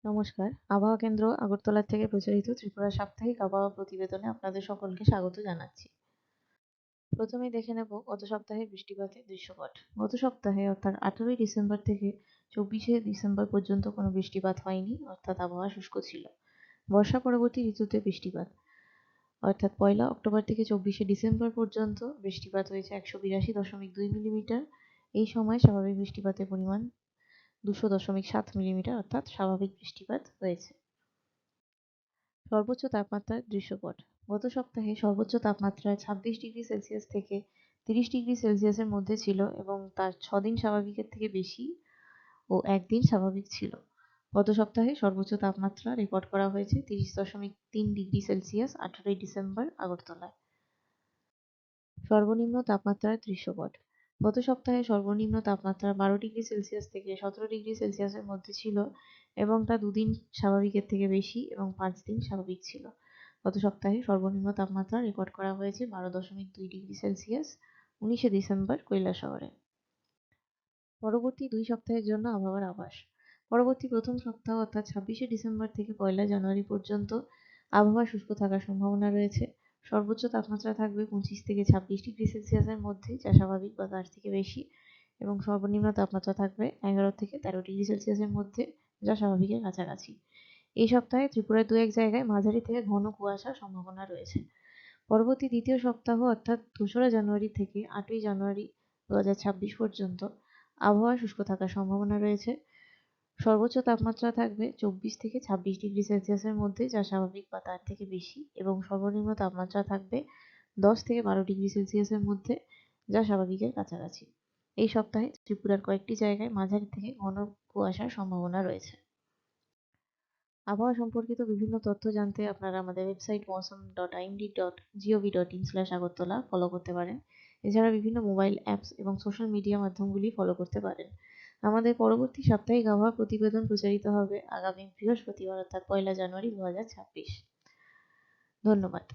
নমস্কার, আবহাওয়া কেন্দ্র আগরতলা থেকে প্রচারিত ত্রিপুরা সাপ্তাহিক আবহাওয়া প্রতিবেদনে আপনাদের সকলকে স্বাগত জানাচ্ছি। প্রথমেই দেখে নেব গত সপ্তাহের বৃষ্টিপাতের দৃশ্যপট। গত সপ্তাহে অর্থাৎ 18ই ডিসেম্বর থেকে 24শে ডিসেম্বর পর্যন্ত কোনো বৃষ্টিপাত হয়নি, অর্থাৎ আবহাওয়া শুষ্ক ছিল। বর্ষা পরবর্তী ঋতুতে বৃষ্টিপাত অর্থাৎ 1 অক্টোবর থেকে 24শে ডিসেম্বর পর্যন্ত বৃষ্টিপাত হয়েছে 182.2 মিলিমিটার। এই সময় স্বাভাবিক বৃষ্টিপাতের পরিমাণ 200.7 মিলিমিটার, অর্থাৎ স্বাভাবিক বৃষ্টিপাত হয়েছে। সর্বোচ্চ তাপমাত্রার দৃশ্যপট। গত সপ্তাহে সর্বোচ্চ তাপমাত্রা 26 ডিগ্রি সেলসিয়াস থেকে 30 ডিগ্রি সেলসিয়াসের মধ্যে ছিল এবং তার 6 দিন স্বাভাবিকের থেকে বেশি ও একদিন স্বাভাবিক ছিল। গত সপ্তাহে সর্বোচ্চ তাপমাত্রা রেকর্ড করা হয়েছে 30.3 ডিগ্রি সেলসিয়াস 18ই ডিসেম্বর আগরতলায়। সর্বনিম্ন তাপমাত্রার দৃশ্যপট। গত সপ্তাহে সর্বনিম্ন তাপমাত্রা 12 ডিগ্রি সেলসিয়াস থেকে 17 ডিগ্রি সেলসিয়াসের মধ্যে ছিল এবং তা 2 দিন স্বাভাবিকের থেকে বেশি এবং 5 দিন স্বাভাবিক ছিল। গত সপ্তাহে সর্বনিম্ন তাপমাত্রা রেকর্ড করা হয়েছে 12.2 ডিগ্রি সেলসিয়াস 19শে ডিসেম্বর কৈলাসহরে। পরবর্তী 2 সপ্তাহের জন্য আবহাওয়ার আভাস। পরবর্তী প্রথম সপ্তাহ অর্থাৎ 26শে ডিসেম্বর থেকে 1 জানুয়ারি পর্যন্ত আবহাওয়া শুষ্ক থাকার সম্ভাবনা রয়েছে। সর্বোচ্চ তাপমাত্রা থাকবে 25 থেকে 26 ডিগ্রি সেলসিয়াসের মধ্যে, যা স্বাভাবিক বা তার থেকে বেশি, এবং সর্বনিম্ন তাপমাত্রা থাকবে 11 থেকে 13 ডিগ্রি সেলসিয়াসের মধ্যে, যা স্বাভাবিকের কাছাকাছি। এই সপ্তাহে ত্রিপুরার 2-1 জায়গায় মাঝারি থেকে ঘন কুয়াশার সম্ভাবনা রয়েছে। পরবর্তী দ্বিতীয় সপ্তাহ অর্থাৎ 2রা জানুয়ারি থেকে 8ই জানুয়ারি 2026 পর্যন্ত আবহাওয়া শুষ্ক থাকার সম্ভাবনা রয়েছে। সর্বোচ্চ তাপমাত্রা থাকবে 24 থেকে 26 ডিগ্রি সেলসিয়াসের মধ্যে, যা স্বাভাবিক বা তার থেকে বেশি, এবং সর্বনিম্ন তাপমাত্রা থাকবে 10 থেকে 12 ডিগ্রি সেলসিয়াসের মধ্যে, যা স্বাভাবিকের কাছাকাছি। এই সপ্তাহে ত্রিপুরার কয়েকটি জায়গায় মাঝারি থেকে ঘন কুয়াশার সম্ভাবনা রয়েছে। আবহাওয়া সম্পর্কিত বিভিন্ন তথ্য জানতে আপনারা আমাদের ওয়েবসাইট mosam.imd.gov.in/agartala ফলো করতে পারেন। এছাড়া বিভিন্ন মোবাইল অ্যাপস এবং সোশ্যাল মিডিয়া মাধ্যমগুলি ফলো করতে পারেন। আমাদের পরবর্তী সাপ্তাহিক আবহাওয়া প্রতিবেদন প্রচারিত হবে আগামী বৃহস্পতিবার অর্থাৎ 1 জানুয়ারি 2026। ধন্যবাদ।